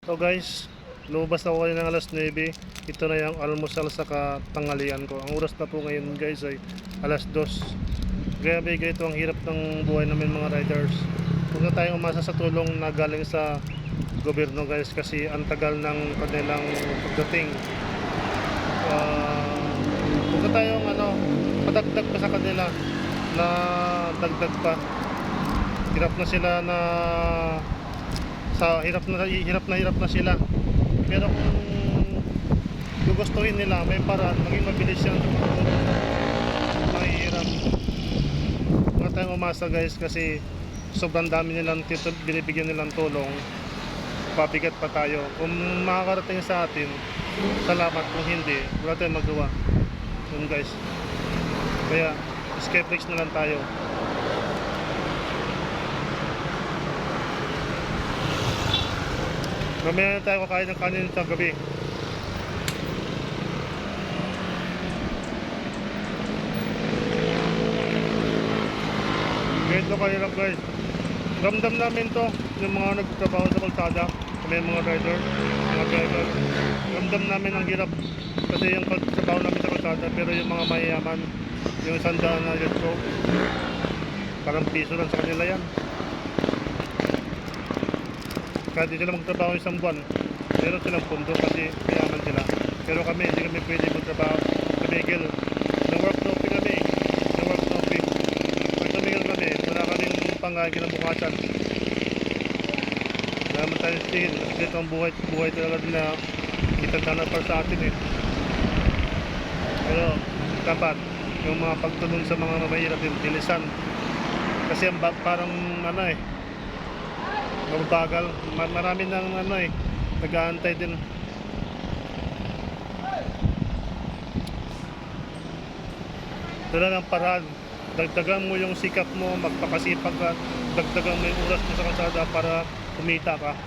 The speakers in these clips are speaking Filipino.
So guys, lumabas na ako kanina ng alas 9. Ito na yung almusal sa katanghalian ko. Ang oras na po ngayon guys ay alas 2. Grabe, ganito ang hirap ng buhay namin mga riders. Huwag na tayong umasa sa tulong na galing sa gobyerno guys, kasi ang tagal ng kanilang pagdating. Huwag na tayong padagdag pa sa kanila na dagdag pa. Hirap na sila na hirap na sila. Pero kung gugustuhin nila, may paraan, maging mabilis yan. Mahirap. Huwag na tayong umasa guys, kasi sobrang dami nilang binibigyan nilang tulong. Pabigat pa tayo. Kung makakarating sa atin, salamat. Kung hindi, wala tayong magawa. Yun guys. Kaya escape breaks na lang tayo. Mamaya na tayo kakain ng kanin sa gabi. Ganito kayo lang guys. Ramdam namin to, yung mga nagtatrabaho sa kalsada, kami mga rider, mga driver. Ramdam namin ang hirap kasi yung trabaho namin sa kalsada, pero yung mga mayayaman, yung 100 na litro, parang piso lang sa kanila yan. Kahit di sila magtrabaho isang buwan, meron silang pundo kasi mayaman sila. Pero kami, hindi kami pwede magtrabaho. Tumigil. Na-work no-pay kami. Na-work no-pay. Pag tumigil kami, wala kaming pangkain kinabukasan. Wala naman tayo tingin. Kasi ito ang buhay talaga na kitagdanan para sa atin eh. Pero dapat yung mga pagtulong sa mga mahirap din, bilisan. Kasi parang mabagal. Marami nang nag-aantay din. Wala ng paraan. Dagdagan mo yung sikap mo, magpakasipag ka, dagdagan mo yung oras mo sa kalsada para kumita ka.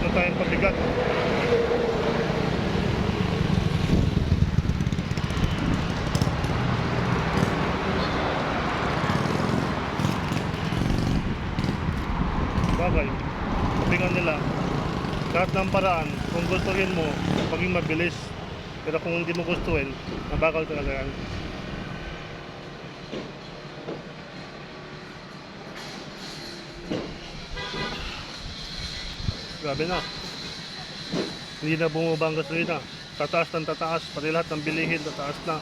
Ito tayong pabigat. Bagay, sabihan nila lahat ng paraan, kung gustuhin mo maging mabilis, pero kung hindi mo gustuhin, mabagal talaga yan. Grabe na, hindi na bumaba ang gasolina, tataas ng tataas, pati lahat ng bilihin tataas na.